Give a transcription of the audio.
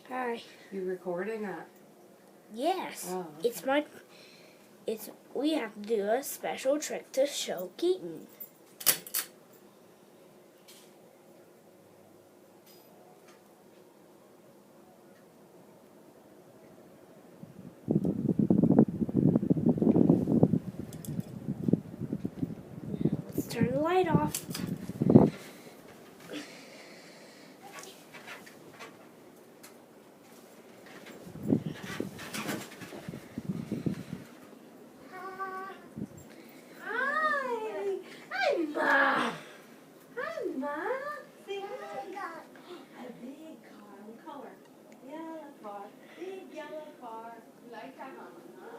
Hi. You recording it? Yes. Oh, okay. We have to do a special trick to show Keaton. Let's turn the light off. Hi! Hi, Ma! Hi, Ma! Say hi. A big car. What color? Yellow car. Big yellow car. You like that, Mama, huh?